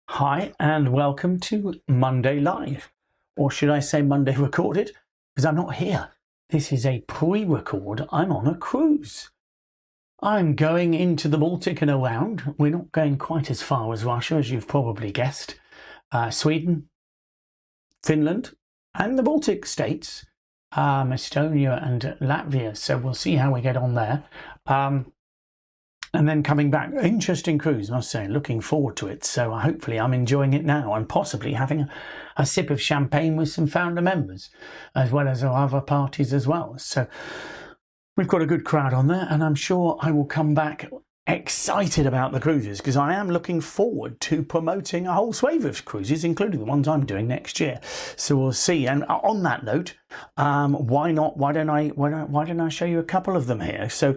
Hi and welcome to Monday Live, or should I say Monday Recorded, because I'm not here. This is a pre-record. I'm on a cruise. I'm going into the Baltic and around. We're not going quite as far as Russia, as you've probably guessed. Sweden, Finland, and the Baltic states, Estonia and Latvia. So we'll see how we get on there. And then coming back, interesting cruise, I must say, looking forward to it. So hopefully I'm enjoying it now and possibly having a sip of champagne with some founder members, as well as our other parties as well. So we've got a good crowd on there, and I'm sure I will come back excited about the cruises, because I am looking forward to promoting a whole swathe of cruises, including the ones I'm doing next year. So we'll see. And on that note, why don't I show you a couple of them here? So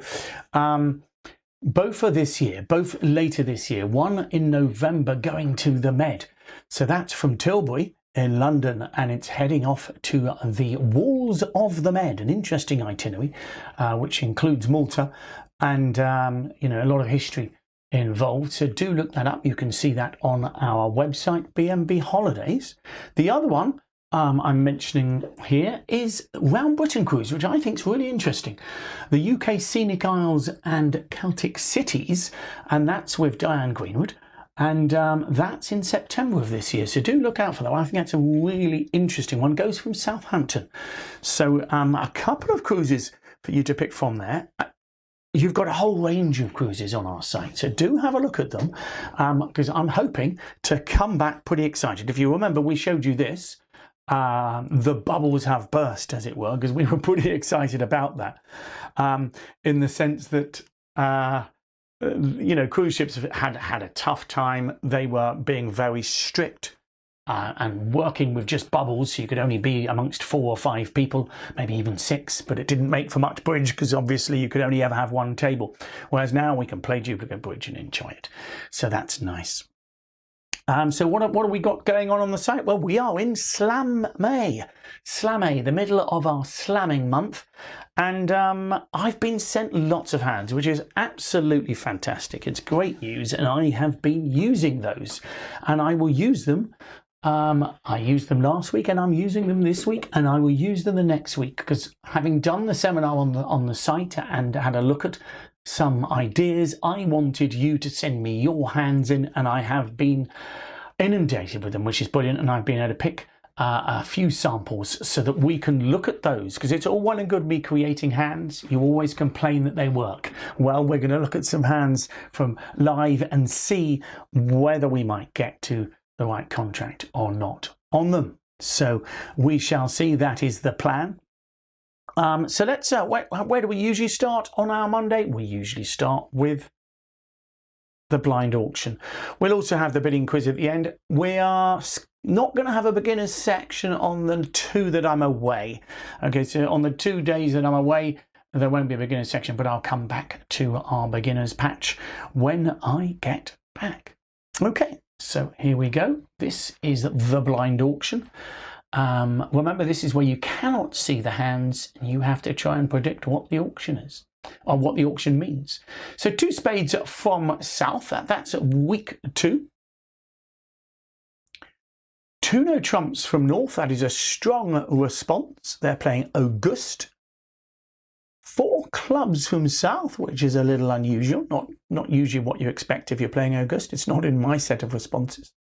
both for this year, both later this year, one in November going to the Med. So that's from Tilbury in London, and it's heading off to the Walls of the Med, an interesting itinerary, which includes Malta and, a lot of history involved. So do look that up. You can see that on our website, BMB Holidays. The other one I'm mentioning here is Round Britain Cruise, which I think is really interesting. The UK Scenic Isles and Celtic Cities, and that's with Diane Greenwood, and that's in September of this year. So do look out for that. I think that's a really interesting one. Goes from Southampton. So a couple of cruises for you to pick from there. You've got a whole range of cruises on our site, so do have a look at them, because I'm hoping to come back pretty excited. If you remember, we showed you this. The bubbles have burst, as it were, because we were pretty excited about that, in the sense that cruise ships had a tough time. They were being very strict and working with just bubbles, so you could only be amongst 4 or 5 people, maybe even 6, but it didn't make for much bridge, because obviously you could only ever have one table, whereas now we can play duplicate bridge and enjoy it. So that's nice. So what have we got going on the site? Well, we are in Slam May, the middle of our slamming month, and I've been sent lots of hands, which is absolutely fantastic. It's great news, and I have been using those, and I will use them. I used them last week, and I'm using them this week, and I will use them the next week, because having done the seminar on the site and had a look at some ideas, I wanted you to send me your hands in, and I have been inundated with them, which is brilliant. And I've been able to pick a few samples so that we can look at those, because it's all well and good me creating hands. You always complain that they work. Well, we're going to look at some hands from live and see whether we might get to the right contract or not on them. So we shall see. That is the plan. So let's, where do we usually start on our Monday? We usually start with the blind auction. We'll also have the bidding quiz at the end. We are not going to have a beginner's section on the 2 that I'm away. Okay, so on the 2 days that I'm away, there won't be a beginner's section, but I'll come back to our beginner's patch when I get back. Okay, so here we go. This is the blind auction. Remember, this is where you cannot see the hands, and you have to try and predict what the auction is, or what the auction means. So 2 spades from South, that's week 2. 2 no trumps from North, that is a strong response. They're playing August. 4 clubs from South, which is a little unusual, not usually what you expect if you're playing August. It's not in my set of responses.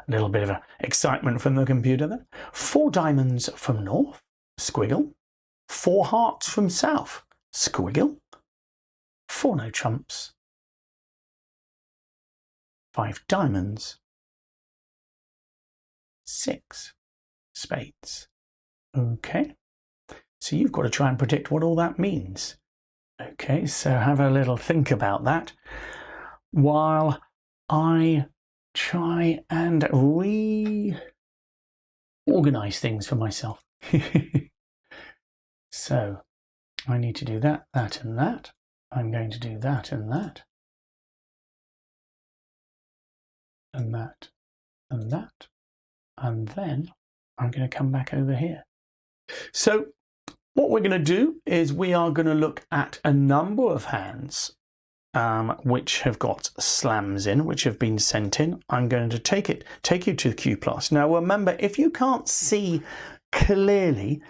A little bit of excitement from the computer there. 4 diamonds from North, squiggle. 4 hearts from South, squiggle. 4 no trumps. 5 diamonds. 6 spades. Okay, so you've got to try and predict what all that means. Okay, so have a little think about that while I try and reorganize things for myself. So I need to do that, that and that. I'm going to do that and that. And that and that. And then I'm going to come back over here. So what we're going to do is we are going to look at a number of hands which have got slams in, which have been sent in. I'm going to take you to Q+. Now remember, if you can't see clearly,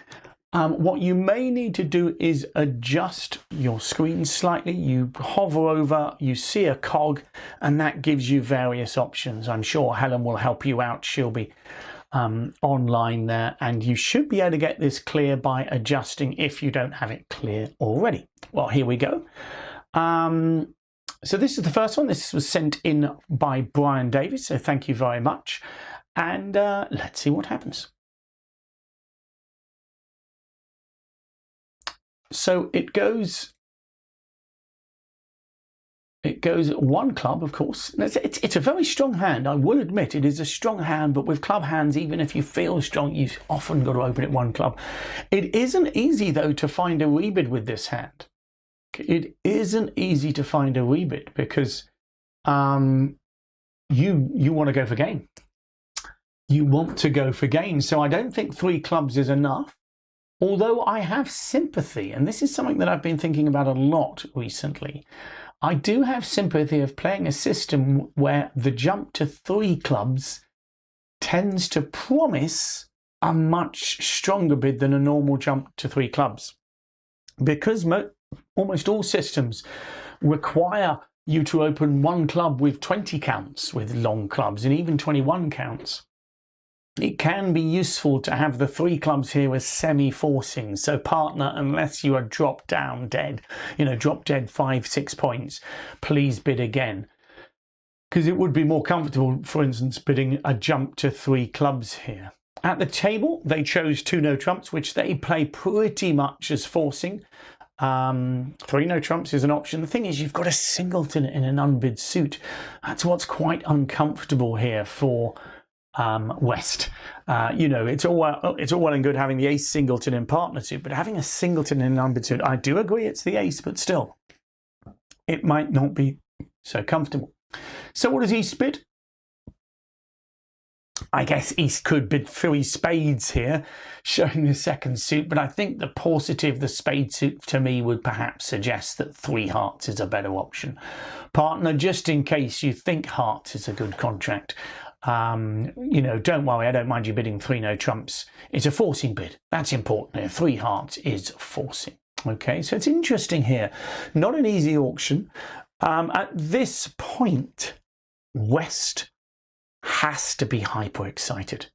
what you may need to do is adjust your screen slightly. You hover over, you see a cog, and that gives you various options. I'm sure Helen will help you out. She'll be online there, and you should be able to get this clear by adjusting if you don't have it clear already. Well, here we go. So this is the first one. This was sent in by Brian Davis, so thank you very much. And let's see what happens. So it goes one club, of course. It's a very strong hand, I will admit. It is a strong hand, but with club hands, even if you feel strong, you've often got to open it one club. It isn't easy, though, to find a rebid with this hand. It isn't easy to find a rebid because you want to go for game. You want to go for game. So I don't think 3 clubs is enough. Although I have sympathy, and this is something that I've been thinking about a lot recently, I do have sympathy of playing a system where the jump to 3 clubs tends to promise a much stronger bid than a normal jump to 3 clubs. Because almost all systems require you to open one club with 20 counts with long clubs and even 21 counts. It can be useful to have the 3 clubs here as semi-forcing. So partner, unless you are drop down dead, drop dead 5-6 points, please bid again. Because it would be more comfortable, for instance, bidding a jump to 3 clubs here. At the table, they chose 2 no trumps, which they play pretty much as forcing. 3 no trumps is an option. The thing is, you've got a singleton in an unbid suit. That's what's quite uncomfortable here for West. It's all well and good having the ace singleton in partner suit, but having a singleton in an unbid suit, I do agree it's the ace, but still, it might not be so comfortable. So what does East bid? I guess East could bid 3 spades here, showing the second suit, but I think the paucity of the spade suit to me would perhaps suggest that 3 hearts is a better option. Partner, just in case you think hearts is a good contract, don't worry, I don't mind you bidding 3 no trumps. It's a forcing bid. That's important here. 3 hearts is forcing. Okay, so it's interesting here. Not an easy auction. At this point, West has to be hyper excited.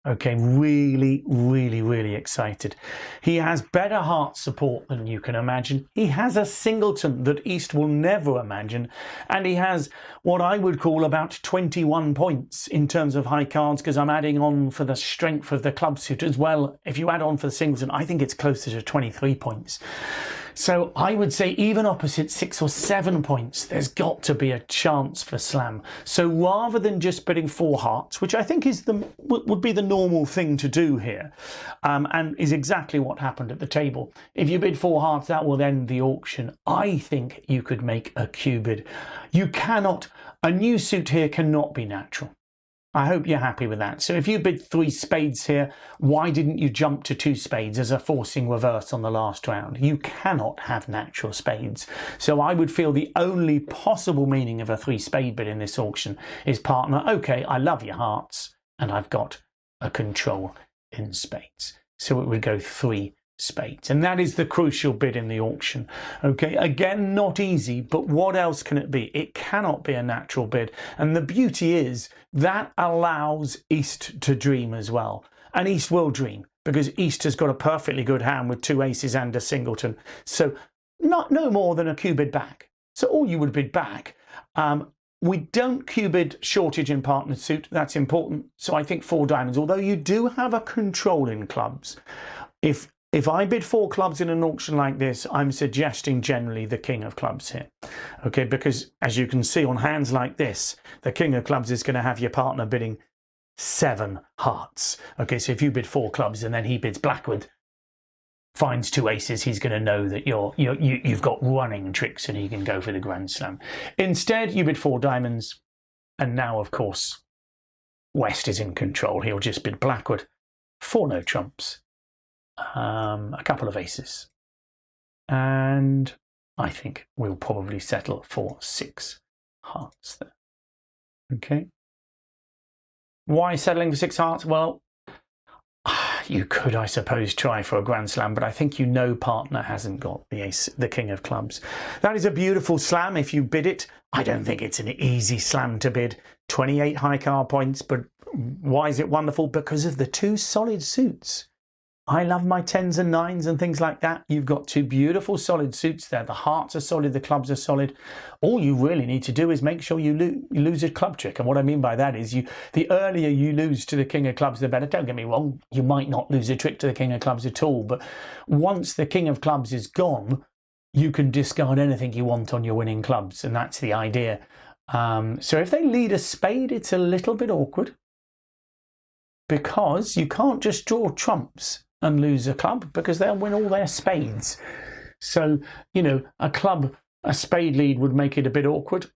Okay, really, really, really excited. He has better heart support than you can imagine. He has a singleton that East will never imagine. And he has what I would call about 21 points in terms of high cards, because I'm adding on for the strength of the club suit as well. If you add on for the singleton, I think it's closer to 23 points. So I would say even opposite 6 or 7 points, there's got to be a chance for slam. So rather than just bidding 4 hearts, which I think is would be the normal thing to do here, and is exactly what happened at the table. If you bid 4 hearts, that will end the auction. I think you could make a Q bid. You cannot, a new suit here cannot be natural. I hope you're happy with that. So if you bid 3 spades here, why didn't you jump to 2 spades as a forcing reverse on the last round? You cannot have natural spades. So I would feel the only possible meaning of a 3 spade bid in this auction is partner, okay, I love your hearts, and I've got a control in spades. So it would go 3 spades. And that is the crucial bid in the auction. Okay, again, not easy, but what else can it be? It cannot be a natural bid. And the beauty is that allows East to dream as well. And East will dream because East has got a perfectly good hand with 2 aces and a singleton. So no more than a Q bid back. So all you would bid back. We don't Q bid shortage in partner suit. That's important. So I think 4 diamonds, although you do have a control in clubs. If I bid 4 clubs in an auction like this, I'm suggesting generally the king of clubs here. Okay, because as you can see on hands like this, the king of clubs is going to have your partner bidding 7 hearts. Okay, so if you bid 4 clubs and then he bids blackward, finds 2 aces, he's going to know that you've got running tricks and he can go for the grand slam. Instead, you bid 4 diamonds, and now, of course, West is in control. He'll just bid blackward, 4 no trumps. A couple of aces, and I think we'll probably settle for 6 hearts there. Okay. Why settling for 6 hearts? Well, you could, I suppose, try for a Grand Slam, but I think you know partner hasn't got the ace, the King of Clubs. That is a beautiful slam if you bid it. I don't think it's an easy slam to bid. 28 high card points, but why is it wonderful? Because of the 2 solid suits. I love my 10s and 9s and things like that. You've got 2 beautiful solid suits there. The hearts are solid, the clubs are solid. All you really need to do is make sure you lose a club trick. And what I mean by that is the earlier you lose to the King of Clubs, the better. Don't get me wrong, you might not lose a trick to the King of Clubs at all. But once the King of Clubs is gone, you can discard anything you want on your winning clubs. And that's the idea. So if they lead a spade, it's a little bit awkward, because you can't just draw trumps and lose a club, because they'll win all their spades. So, you know, a spade lead would make it a bit awkward.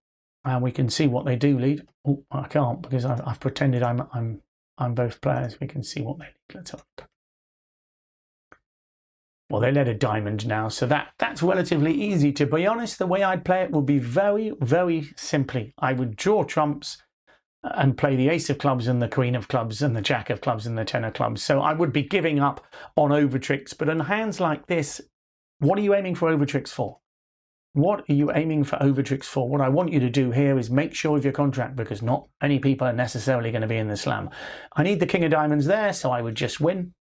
And we can see what they do lead. Oh, I can't, because I've pretended I'm both players. We can see what they lead. Let's have a look. Well, they led a diamond now, so that's relatively easy. To be honest, the way I'd play it would be very, very simply. I would draw trumps and play the ace of clubs and the queen of clubs and the jack of clubs and the 10 of clubs. So I would be giving up on over tricks. But in hands like this, what are you aiming for over tricks for? What are you aiming for over tricks for? What I want you to do here is make sure of your contract, because not many people are necessarily going to be in the slam. I need the king of diamonds there, so I would just win.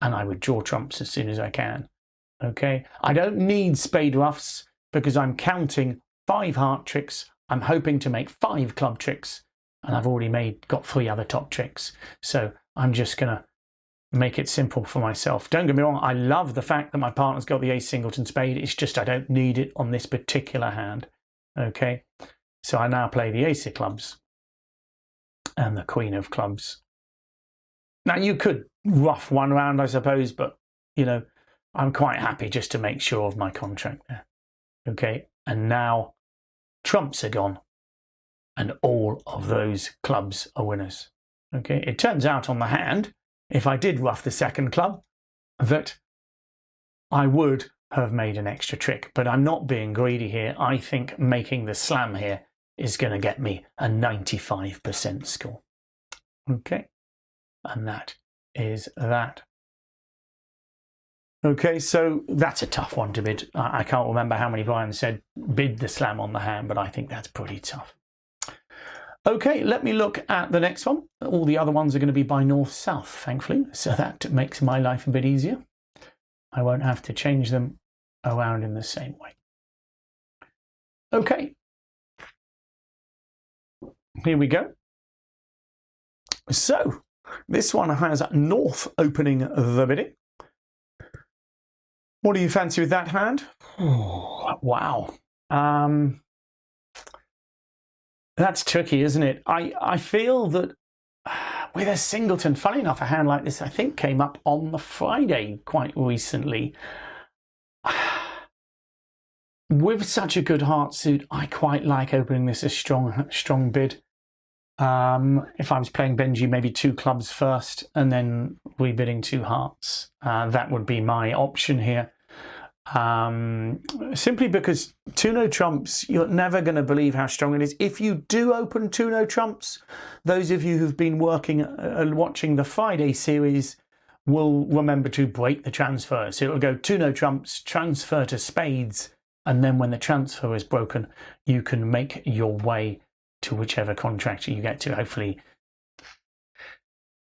And I would draw trumps as soon as I can. Okay, I don't need spade ruffs, because I'm counting 5 heart tricks. I'm hoping to make 5 club tricks, and I've already got 3 other top tricks. So I'm just going to make it simple for myself. Don't get me wrong, I love the fact that my partner's got the ace singleton spade. It's just I don't need it on this particular hand. Okay, so I now play the ace of clubs and the queen of clubs. Now you could rough one round, I suppose, but, you know, I'm quite happy just to make sure of my contract there. Okay, and now trumps are gone, and all of those clubs are winners. Okay, it turns out on the hand, if I did rough the second club, that I would have made an extra trick, but I'm not being greedy here. I think making the slam here is going to get me a 95% score. Okay, and that is that. Okay, so that's a tough one to bid. I can't remember how many Brian said bid the slam on the hand, but I think that's pretty tough. Okay, let me look at the next one. All the other ones are going to be by north-south, thankfully, so that makes my life a bit easier. I won't have to change them around in the same way. Okay, here we go. So, this one has north opening the bidding. What do you fancy with that hand? Oh, wow. That's tricky, isn't it? I feel that with a singleton, funny enough, a hand like this, I think came up on the Friday quite recently. With such a good heart suit, I quite like opening this a strong bid. If I was playing Benji, maybe 2 clubs first and then rebidding 2 hearts. That would be my option here. Simply because 2 no trumps, you're never going to believe how strong it is. If you do open 2 no trumps, those of you who've been watching the Friday series will remember to break the transfer. So it'll go 2 no trumps, transfer to spades, and then when the transfer is broken, you can make your way to whichever contract you get to. Hopefully,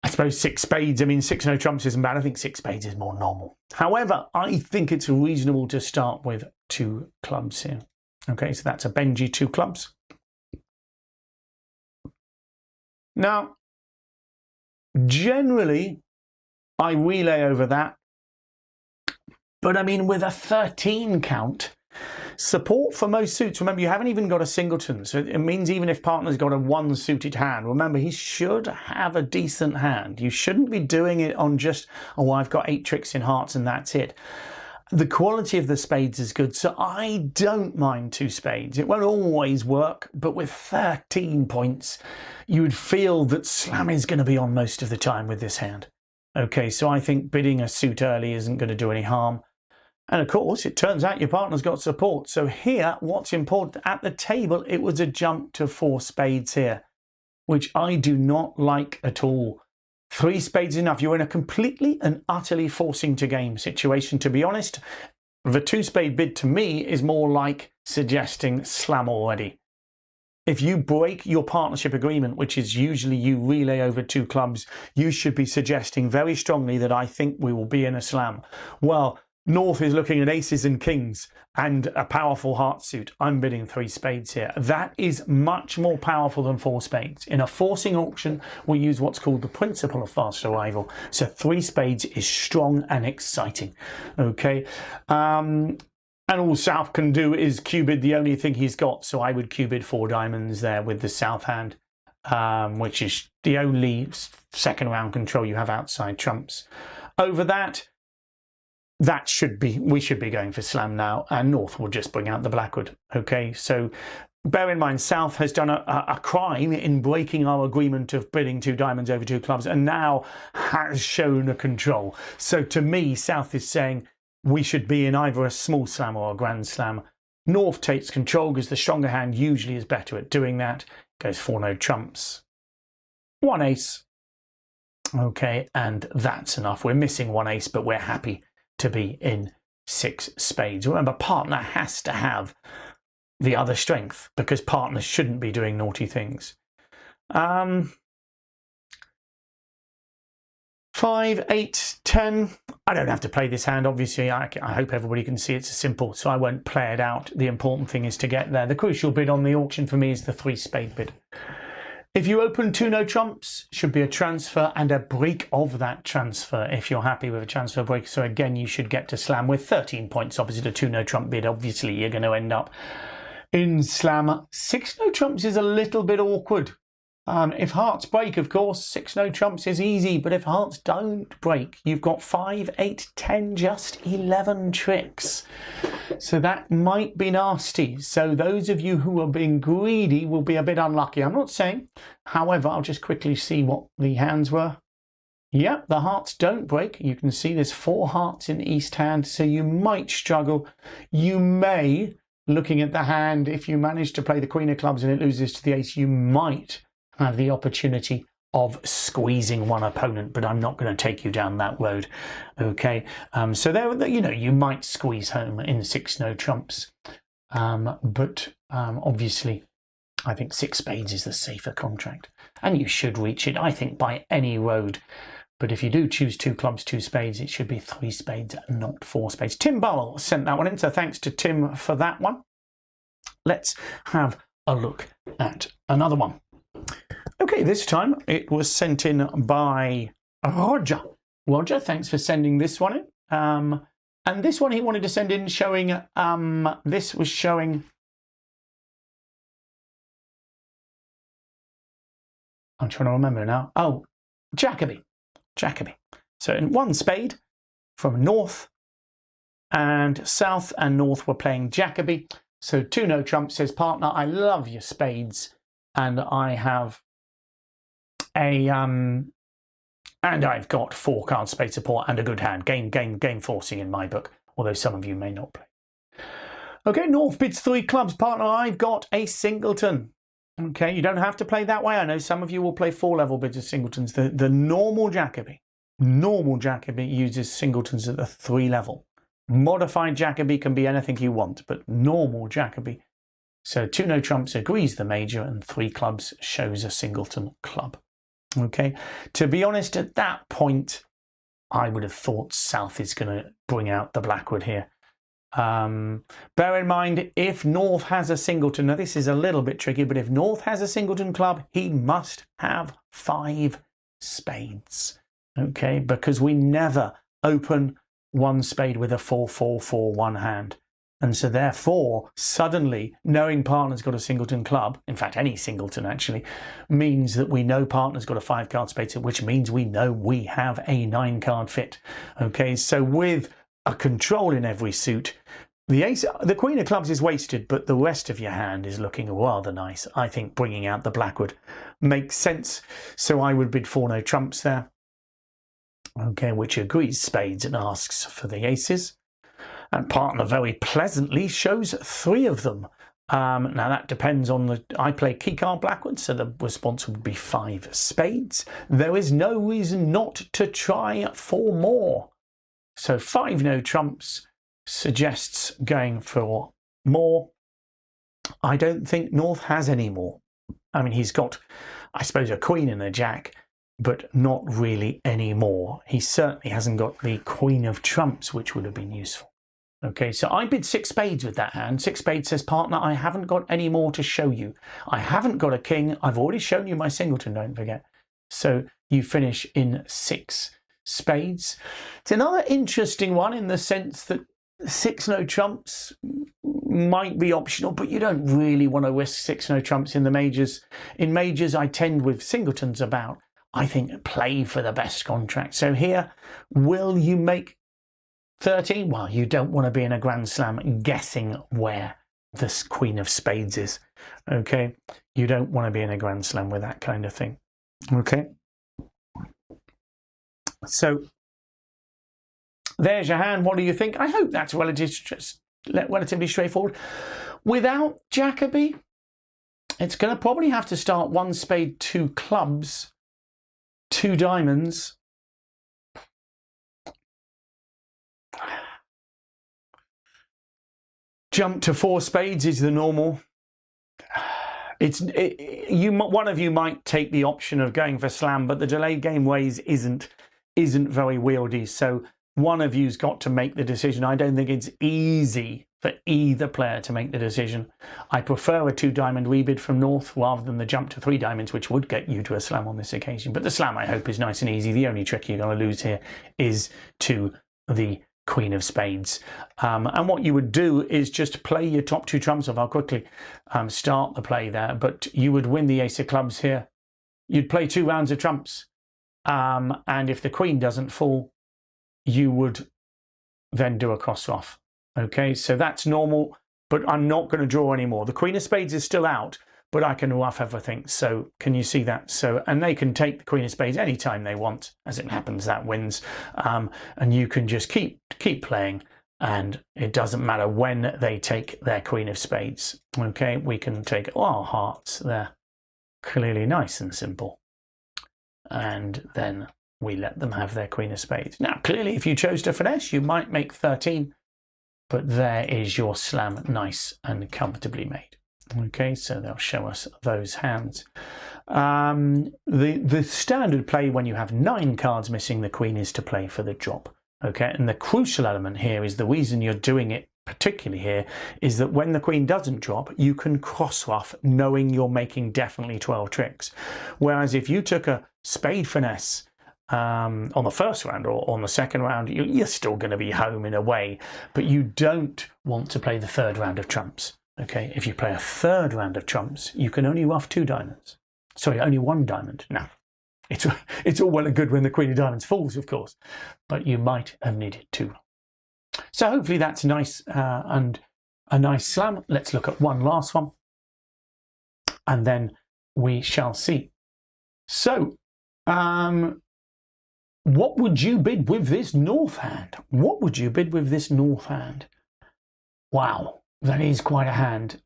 I suppose 6 spades. I mean, 6 no trumps isn't bad. I think 6 spades is more normal. However, I think it's reasonable to start with 2 clubs here. Okay, so that's a Benji 2 clubs. Now, generally, I relay over that. But I mean, with a 13 count, support for most suits. Remember, you haven't even got a singleton, so it means even if partner's got a 1 suited hand, remember, he should have a decent hand. You shouldn't be doing it on just, oh, I've got 8 tricks in hearts and that's it. The quality of the spades is good, so I don't mind 2 spades. It won't always work, but with 13 points, you would feel that slam is going to be on most of the time with this hand. Okay, so I think bidding a suit early isn't going to do any harm. And of course, it turns out your partner's got support. So here, what's important at the table, it was a jump to 4 spades here, which I do not like at all. 3 spades enough. You're in a completely and utterly forcing to game situation. To be honest, the 2 spade bid to me is more like suggesting slam already. If you break your partnership agreement, which is usually you relay over 2 clubs, you should be suggesting very strongly that I think we will be in a slam. Well, North is looking at aces and kings and a powerful heart suit. I'm bidding 3 spades here. That is much more powerful than 4 spades. In a forcing auction, we use what's called the principle of fast arrival. So 3 spades is strong and exciting. Okay. And all South can do is Q-bid the only thing he's got. So I would Q-bid 4 diamonds there with the South hand, which is the only second round control you have outside trumps. Over that, we should be going for slam now, and North will just bring out the Blackwood. Okay, so bear in mind, South has done a crime in breaking our agreement of bidding 2 diamonds over 2 clubs, and now has shown a control. So to me, South is saying we should be in either a small slam or a grand slam. North takes control because the stronger hand usually is better at doing that. Goes 4 no trumps, 1 ace. Okay, and that's enough. We're missing 1 ace, but we're happy to be in 6 spades. Remember, partner has to have the other strength because partners shouldn't be doing naughty things. 5, 8, 10. I don't have to play this hand, obviously. I hope everybody can see it's simple, so I won't play it out. The important thing is to get there. The crucial bid on the auction for me is the 3 spade bid. If you open 2 no trumps, should be a transfer and a break of that transfer if you're happy with a transfer break. So again, you should get to slam with 13 points opposite a 2 no trump bid. Obviously, you're going to end up in slam. 6 no trumps is a little bit awkward. If hearts break, of course, 6 no trumps is easy. But if hearts don't break, you've got 5, 8, 10, just 11 tricks. So that might be nasty. So those of you who are being greedy will be a bit unlucky. I'm not saying. However, I'll just quickly see what the hands were. Yep, the hearts don't break. You can see there's 4 hearts in east hand. So you might struggle. You may, looking at the hand, if you manage to play the queen of clubs and it loses to the ace, you might have the opportunity of squeezing one opponent, but I'm not going to take you down that road. Okay, so there, you might squeeze home in 6 no trumps, but obviously, I think 6 spades is the safer contract, and you should reach it, I think, by any road. But if you do choose 2 clubs, 2 spades, it should be 3 spades, not 4 spades. Tim Burrell sent that one in, so thanks to Tim for that one. Let's have a look at another one. Okay, this time it was sent in by Roger. Roger, thanks for sending this one in. And this one he wanted to send in showing, this was showing, I'm trying to remember now. Oh, Jacoby. So in 1 spade from North and South, and North were playing Jacoby. So 2 no trumps, says partner, I love your spades. And I have and I've got 4 card spade support and a good hand. Game forcing in my book, although some of you may not play. Okay, North bids 3 clubs. Partner, I've got a singleton. Okay, you don't have to play that way. I know some of you will play 4 level bids of singletons. The normal Jacoby uses singletons at the 3 level. Modified Jacoby can be anything you want, but normal Jacoby. So 2 no trumps agrees the major, and 3 clubs shows a singleton club. Okay, to be honest, at that point, I would have thought South is going to bring out the Blackwood here. Bear in mind, if North has a singleton, now this is a little bit tricky, but if North has a singleton club, he must have 5 spades. Okay, because we never open 1 spade with a 4-4-4-1 hand. And so therefore, suddenly, knowing partner's got a singleton club, in fact, any singleton actually, means that we know partner's got a 5 card spade, which means we know we have a 9 card fit. Okay, so with a control in every suit, the queen of clubs is wasted, but the rest of your hand is looking rather nice. I think bringing out the Blackwood makes sense. So I would bid 4 no trumps there. Okay, which agrees spades and asks for the aces. And partner very pleasantly shows 3 of them. Now that depends on I play key card backwards, so the response would be 5 spades. There is no reason not to try 4 more. So 5 no trumps suggests going for more. I don't think North has any more. I mean, he's got, I suppose, a queen and a jack, but not really any more. He certainly hasn't got the queen of trumps, which would have been useful. Okay, so I bid 6 spades with that hand. 6 spades says, partner, I haven't got any more to show you. I haven't got a king. I've already shown you my singleton, don't forget. So you finish in 6 spades. It's another interesting one in the sense that 6 no trumps might be optional, but you don't really want to risk 6 no trumps in the majors. In majors, I tend with singletons about, I think, play for the best contract. So here, will you make 13? Well, you don't want to be in a Grand Slam guessing where this Queen of Spades is. Okay, you don't want to be in a Grand Slam with that kind of thing. Okay, so there's your hand. What do you think? I hope that's relatively straightforward. Without Jacoby, it's going to probably have to start 1 spade, 2 clubs, 2 diamonds. Jump to 4 spades is the normal. One of you might take the option of going for slam, but the delayed game ways isn't very wieldy. So one of you's got to make the decision. I don't think it's easy for either player to make the decision. I prefer a 2 diamond rebid from North rather than the jump to 3 diamonds, which would get you to a slam on this occasion. But the slam, I hope, is nice and easy. The only trick you're going to lose here is to the Queen of Spades. And what you would do is just play your top 2 trumps off. I'll quickly start the play there, but you would win the ace of clubs here. You'd play 2 rounds of trumps. And if the queen doesn't fall, you would then do a cross off. Okay, so that's normal, but I'm not going to draw anymore. The Queen of Spades is still out, but I can rough everything. So can you see that? So, and they can take the Queen of Spades anytime they want. As it happens, that wins. And you can just keep playing, and it doesn't matter when they take their Queen of Spades. Okay, we can take our hearts there. Clearly nice and simple. And then we let them have their Queen of Spades. Now, clearly, if you chose to finesse, you might make 13, but there is your slam, nice and comfortably made. Okay, so they'll show us those hands. The standard play when you have 9 cards missing the queen is to play for the drop. Okay, and the crucial element here is the reason you're doing it particularly here is that when the queen doesn't drop, you can cross off knowing you're making definitely 12 tricks. Whereas if you took a spade finesse on the first round or on the second round, you're still going to be home in a way, but you don't want to play the 3rd round of trumps. Okay, if you play a 3rd round of trumps, you can only rough 2 diamonds. Sorry, only 1 diamond. Now, it's all well and good when the Queen of Diamonds falls, of course, but you might have needed 2. So hopefully that's nice and a nice slam. Let's look at one last one, and then we shall see. So, what would you bid with this North hand? What would you bid with this North hand? Wow. That is quite a hand.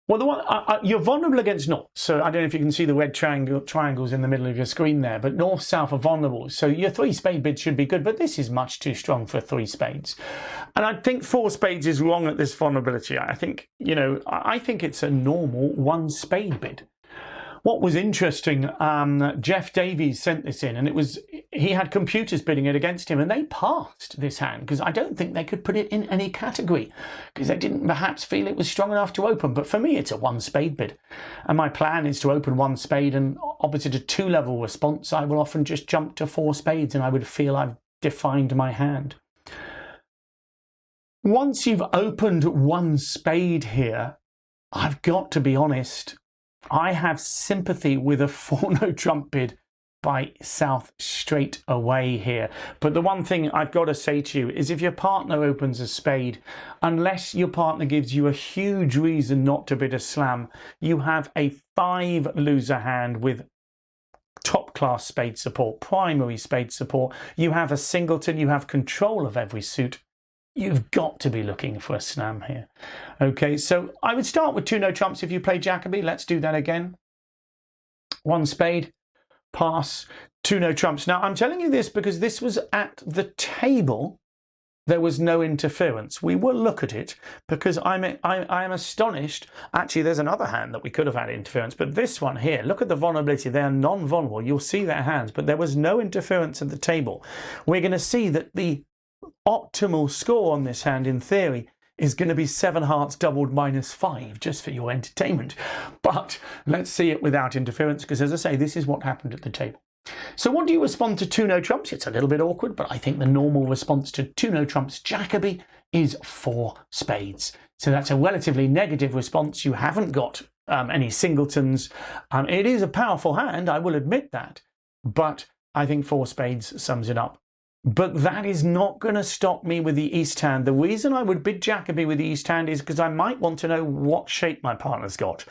Well, the one you're vulnerable against North. So I don't know if you can see the red triangles in the middle of your screen there, but North, South are vulnerable. So your 3 spade bid should be good, but this is much too strong for 3 spades. And I think 4 spades is wrong at this vulnerability. I think, I think it's a normal 1 spade bid. What was interesting, Jeff Davies sent this in, and he had computers bidding it against him, and they passed this hand because I don't think they could put it in any category because they didn't perhaps feel it was strong enough to open. But for me, it's a 1 spade bid, and my plan is to open 1 spade, and opposite a 2-level response, I will often just jump to 4 spades, and I would feel I've defined my hand. Once you've opened 1 spade here, I've got to be honest, I have sympathy with a 4 no trump bid by South straight away here. But the one thing I've got to say to you is if your partner opens a spade, unless your partner gives you a huge reason not to bid a slam, you have a 5 loser hand with top class spade support, primary spade support. You have a singleton, you have control of every suit. you've got to be looking for a slam here. Okay, so I would start with 2 no trumps if you play Jacoby. Let's do that again. 1 spade, pass, 2 no trumps. Now, I'm telling you this because this was at the table. There was no interference. We will look at it because I am astonished. Actually, there's another hand that we could have had interference, but this one here, look at the vulnerability. They are non-vulnerable. You'll see their hands, but there was no interference at the table. We're going to see that the optimal score on this hand, in theory, is going to be 7 hearts doubled -5, just for your entertainment. But let's see it without interference because, as I say, this is what happened at the table. So what do you respond to 2 no trumps? It's a little bit awkward, but I think the normal response to 2 no trumps Jacoby is 4 spades. So that's a relatively negative response. You haven't got any singletons. It is a powerful hand, I will admit that, but I think 4 spades sums it up. But that is not going to stop me with the East hand. The reason I would bid Jacoby with the East hand is because I might want to know what shape my partner's got.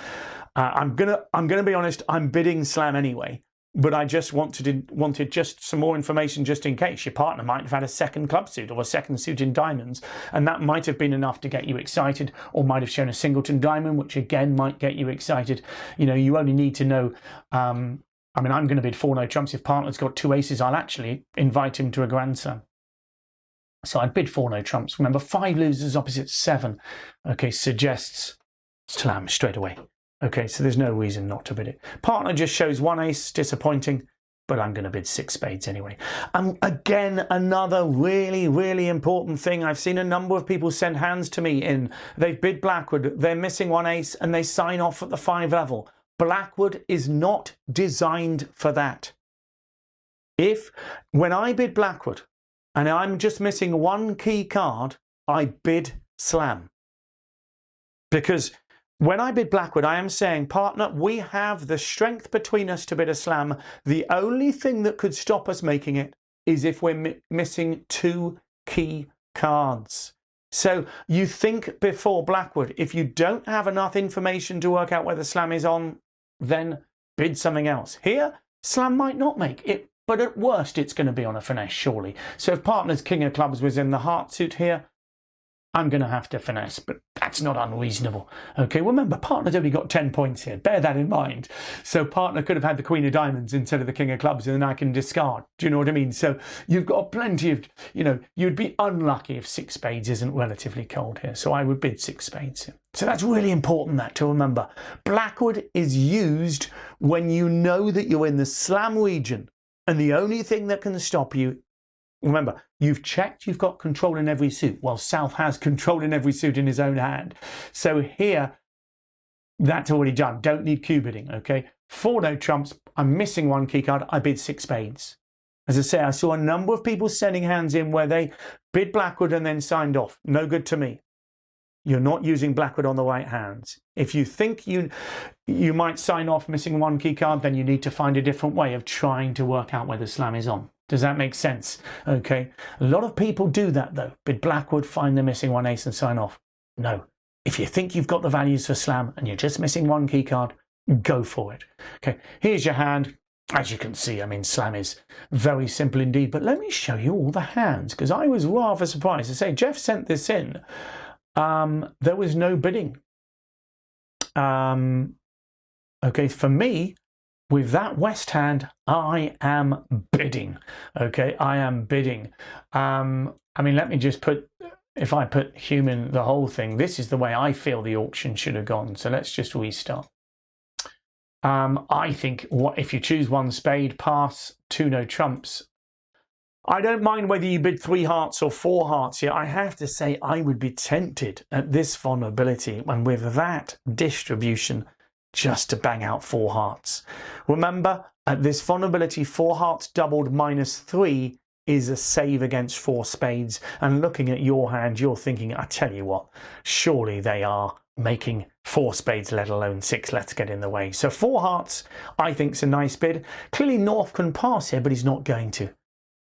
I'm gonna be honest, I'm bidding slam anyway. But I just wanted just some more information just in case. Your partner might have had a second club suit or a second suit in diamonds, and that might have been enough to get you excited, or might have shown a singleton diamond, which again might get you excited. You know, you only need to know. I mean, I'm going to bid 4 no trumps. If partner's got 2 aces, I'll actually invite him to a grand slam. So I'd bid 4 no trumps. Remember, 5 losers opposite 7. Okay, suggests slam straight away. Okay, so there's no reason not to bid it. Partner just shows 1 ace, disappointing, but I'm going to bid 6 spades anyway. And again, another really, really important thing. I've seen a number of people send hands to me they've bid Blackwood, they're missing 1 ace, and they sign off at the 5 level. Blackwood is not designed for that. When I bid Blackwood, and I'm just missing 1 key card, I bid slam. Because when I bid Blackwood, I am saying, partner, we have the strength between us to bid a slam. The only thing that could stop us making it is if we're missing 2 key cards. So you think before Blackwood, if you don't have enough information to work out where the slam is on, then bid something else. Here, slam might not make it, but at worst, it's going to be on a finesse, surely. So if partner's king of clubs was in the heart suit here, I'm going to have to finesse, but that's not unreasonable. Okay, remember, partner's only got 10 points here. Bear that in mind. So partner could have had the queen of diamonds instead of the king of clubs, and then I can discard. Do you know what I mean? So you've got plenty of, you'd be unlucky if 6 spades isn't relatively cold here. So I would bid 6 spades here. So that's really important to remember. Blackwood is used when you know that you're in the slam region, and the only thing that can stop you, remember, you've checked you've got control in every suit. Well, South has control in every suit in his own hand. So here, that's already done. Don't need cue bidding, okay? 4 no trumps. I'm missing 1 key card. I bid 6 spades. As I say, I saw a number of people sending hands in where they bid Blackwood and then signed off. No good to me. You're not using Blackwood on the right hands. If you think you might sign off missing 1 key card, then you need to find a different way of trying to work out where the slam is on. Does that make sense? Okay. A lot of people do that though. Bid Blackwood, find the missing 1 ace and sign off. No. If you think you've got the values for slam and you're just missing 1 key card, go for it. Okay. Here's your hand. As you can see, I mean, slam is very simple indeed. But let me show you all the hands, because I was rather surprised to say Jeff sent this in. There was no bidding. Okay, for me, with that West hand, I am bidding. Okay, I am bidding. I mean, let me just put, if I put human, the whole thing, this is the way I feel the auction should have gone. So let's just restart. I think if you choose 1 spade, pass, 2 no trumps. I don't mind whether you bid 3 hearts or 4 hearts here. I have to say I would be tempted at this vulnerability and with that distribution just to bang out 4 hearts. Remember, at this vulnerability, 4 hearts doubled -3 is a save against 4 spades. And looking at your hand, you're thinking, I tell you what, surely they are making 4 spades, let alone 6. Let's get in the way. So 4 hearts, I think, is a nice bid. Clearly North can pass here, but he's not going to.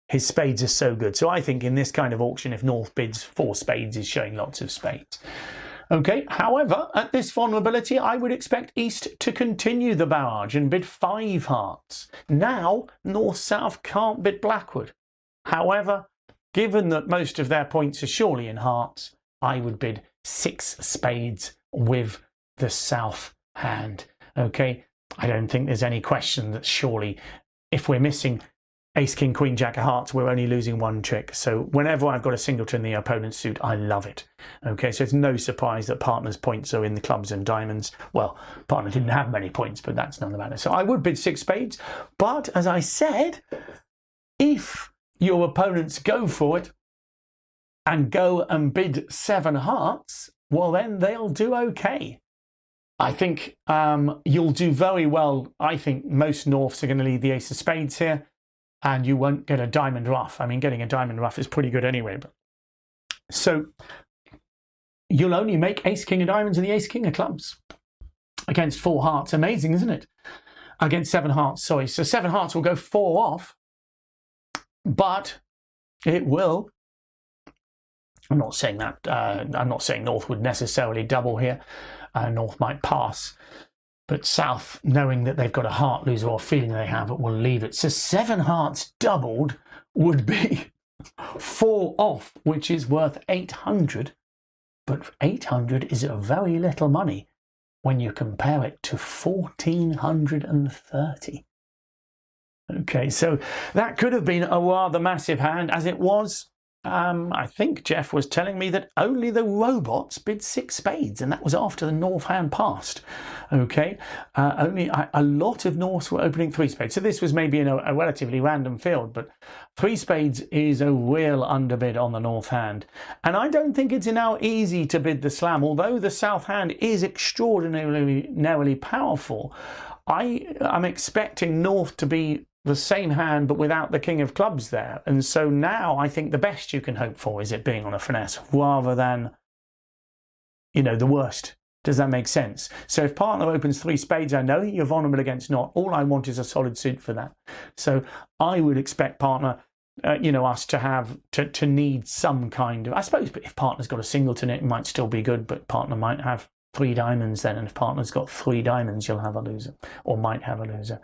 His spades are so good. So I think in this kind of auction, if North bids 4 spades, is showing lots of spades. Okay, however, at this vulnerability, I would expect East to continue the barrage and bid 5 hearts. Now, North-South can't bid Blackwood. However, given that most of their points are surely in hearts, I would bid 6 spades with the south hand. Okay, I don't think there's any question that surely if we're missing ace, king, queen, jack of hearts, we're only losing one trick. So whenever I've got a singleton in the opponent's suit, I love it. Okay, so it's no surprise that partner's points are in the clubs and diamonds. Well, partner didn't have many points, but that's none of the matter. So I would bid 6 spades. But as I said, if your opponents go for it and go and bid 7 hearts, well, then they'll do okay. I think you'll do very well. I think most Norths are going to lead the ace of spades here, and you won't get a diamond ruff. I mean, getting a diamond ruff is pretty good anyway. But so you'll only make ace, king of diamonds and the ace, king of clubs against 4 hearts. Amazing, isn't it? Against 7 hearts, sorry. So 7 hearts will go 4 off, but it will. I'm not saying that. I'm not saying North would necessarily double here. North might pass. But South, knowing that they've got a heart loser or feeling they have it, will leave it. So 7 hearts doubled would be 4 off, which is worth 800. But 800 is a very little money when you compare it to 1,430. Okay, so that could have been a rather massive hand. As it was, I think Jeff was telling me that only the robots bid 6 spades, and that was after the North hand passed. Okay, only a lot of Norths were opening 3 spades. So this was maybe in a relatively random field, but 3 spades is a real underbid on the North hand. And I don't think it's now easy to bid the slam, although the South hand is extraordinarily powerful. I'm expecting North to be the same hand but without the king of clubs there, and so now I think the best you can hope for is it being on a finesse rather than, you know, the worst. Does that make sense? So if partner opens 3 spades, I know you're vulnerable against not. All I want is a solid suit for that. So I would expect partner, us to have to need some kind of, I suppose, but if partner's got a singleton, it might still be good, but partner might have 3 diamonds then, and if partner's got 3 diamonds, you'll have a loser, or might have a loser.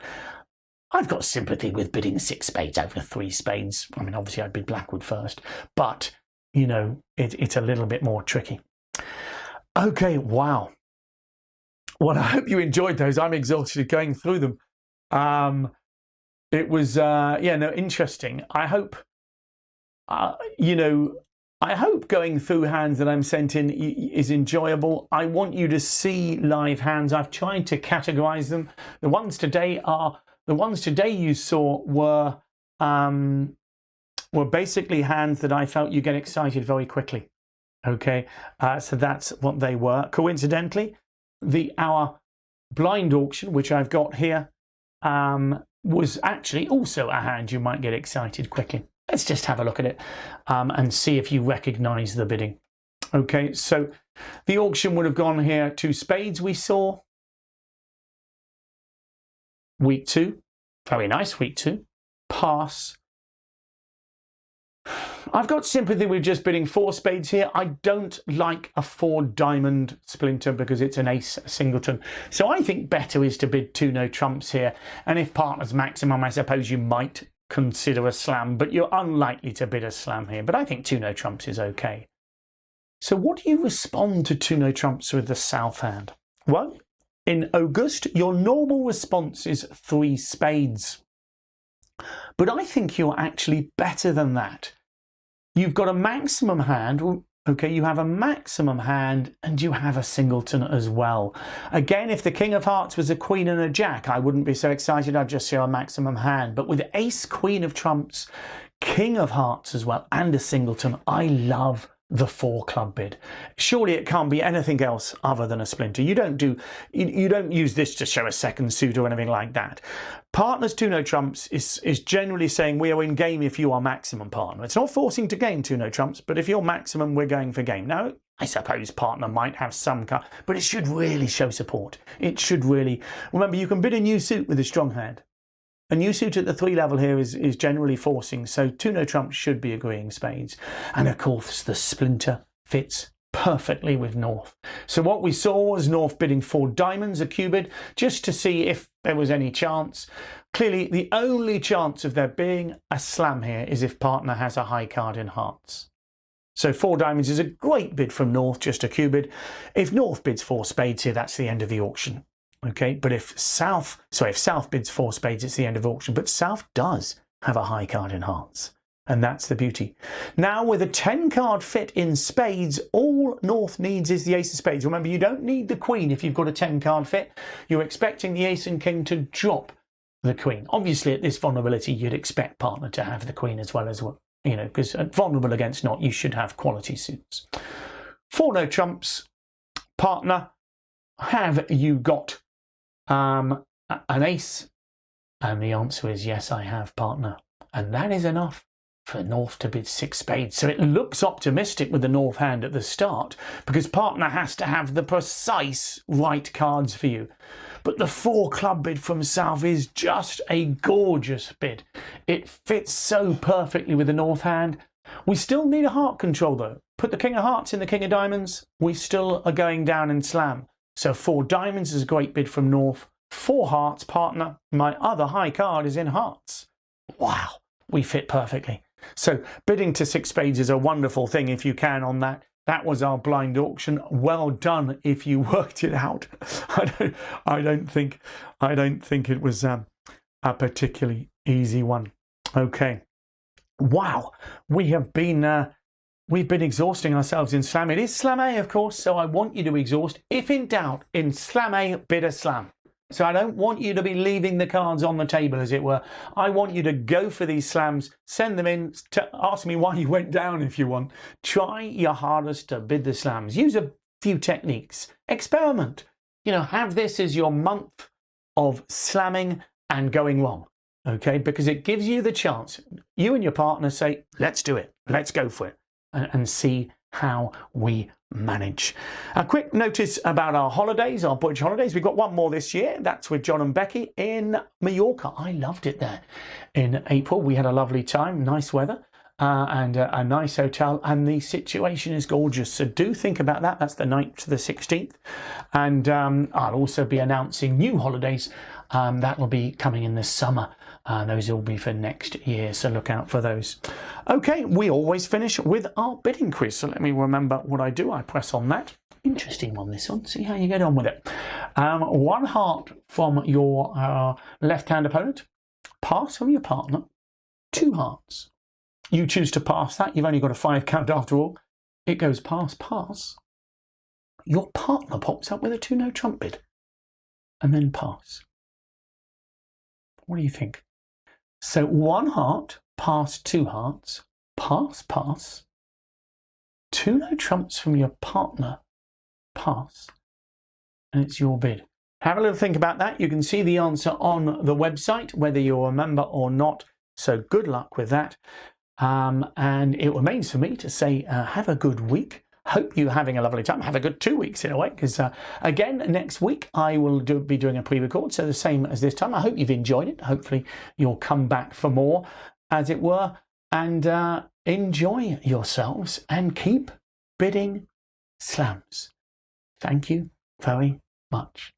I've got sympathy with bidding 6 spades over 3 spades. I mean, obviously I'd bid blackwood first, but, you know, it's a little bit more tricky. Okay, wow. Well, I hope you enjoyed those. I'm exhausted going through them. It was, interesting. I hope, I hope going through hands that I'm sent in is enjoyable. I want you to see live hands. I've tried to categorize them. The ones today you saw were basically hands that I felt you get excited very quickly. Okay, so that's what they were. Coincidentally, our blind auction, which I've got here, was actually also a hand you might get excited quickly. Let's just have a look at it and see if you recognize the bidding. Okay, so the auction would have gone here to spades we saw. Week 2, very nice, week 2, pass. I've got sympathy with just bidding 4 spades here. I don't like a 4 diamond splinter because it's an ace singleton. So I think better is to bid 2 no trumps here. And if partner's maximum, I suppose you might consider a slam, but you're unlikely to bid a slam here. But I think 2 no trumps is okay. So what do you respond to 2 no trumps with the south hand? Well, in August, your normal response is 3 spades. But I think you're actually better than that. You've got a maximum hand, okay, you have a maximum hand and you have a singleton as well. Again, if the king of hearts was a queen and a jack, I wouldn't be so excited, I'd just show a maximum hand. But with ace, queen of trumps, king of hearts as well, and a singleton, I love the 4 club bid. Surely it can't be anything else other than a splinter. You don't use this to show a second suit or anything like that. Partners 2 no trumps is generally saying we are in game if you are maximum partner. It's not forcing to game 2 no trumps, but if you're maximum, we're going for game. Now, I suppose partner might have some cut, but it should really show support. It should really, remember, you can bid a new suit with a strong hand. A new suit at the 3 level here is generally forcing, so 2 no trumps should be agreeing spades. And of course, the splinter fits perfectly with North. So what we saw was North bidding 4 diamonds a cubid, just to see if there was any chance. Clearly, the only chance of there being a slam here is if partner has a high card in hearts. So 4 diamonds is a great bid from North, just a cubid. If North bids 4 spades here, that's the end of the auction. Okay, but if South bids 4 spades, it's the end of the auction. But South does have a high card in hearts. And that's the beauty. Now, with a 10 card fit in spades, all North needs is the ace of spades. Remember, you don't need the queen if you've got a 10 card fit. You're expecting the ace and king to drop the queen. Obviously, at this vulnerability, you'd expect partner to have the queen as well, you know, because vulnerable against Not, you should have quality suits. 4 no trumps. Partner, have you got an ace? And the answer is yes, I have, partner. And that is enough for North to bid 6 spades. So it looks optimistic with the North hand at the start, because partner has to have the precise right cards for you. But the 4 club bid from South is just a gorgeous bid. It fits so perfectly with the North hand. We still need a heart control though. Put the king of hearts in the king of diamonds, we still are going down in slam. So 4 diamonds is a great bid from North. 4 hearts, partner. My other high card is in hearts. Wow, we fit perfectly. So bidding to 6 spades is a wonderful thing if you can on that. That was our blind auction. Well done if you worked it out. I don't think it was a particularly easy one. Okay. Wow, we've been exhausting ourselves in slam. It is slam A, of course, so I want you to exhaust. If in doubt, in slam A, bid a slam. So I don't want you to be leaving the cards on the table, as it were. I want you to go for these slams, send them in, ask me why you went down if you want. Try your hardest to bid the slams. Use a few techniques. Experiment. You know, have this as your month of slamming and going wrong. Okay, because it gives you the chance. You and your partner say, let's do it. Let's go for it. And see how we manage. A quick notice about our holidays, our British holidays. We've got one more this year. That's with John and Becky in Mallorca. I loved it there. In April, we had a lovely time, nice weather, and a nice hotel, and the situation is gorgeous. So do think about that. That's the 9th to the 16th. And I'll also be announcing new holidays that will be coming in the summer. Those will be for next year, so look out for those. Okay, we always finish with our bidding quiz. So let me remember what I do. I press on that. Interesting one, this one. See how you get on with it. 1 heart from your left-hand opponent. Pass from your partner. 2 hearts. You choose to pass that. You've only got a 5 count after all. It goes pass, pass. Your partner pops up with a 2 no trump bid. And then pass. What do you think? So 1 heart, pass 2 hearts, pass, pass. 2 no trumps from your partner, pass. And it's your bid. Have a little think about that. You can see the answer on the website, whether you're a member or not. So good luck with that. And it remains for me to say, have a good week. Hope you're having a lovely time. Have a good 2 weeks in a way, because again, next week I will be doing a pre-record, so the same as this time. I hope you've enjoyed it. Hopefully you'll come back for more, as it were, and enjoy yourselves and keep bidding slams. Thank you very much.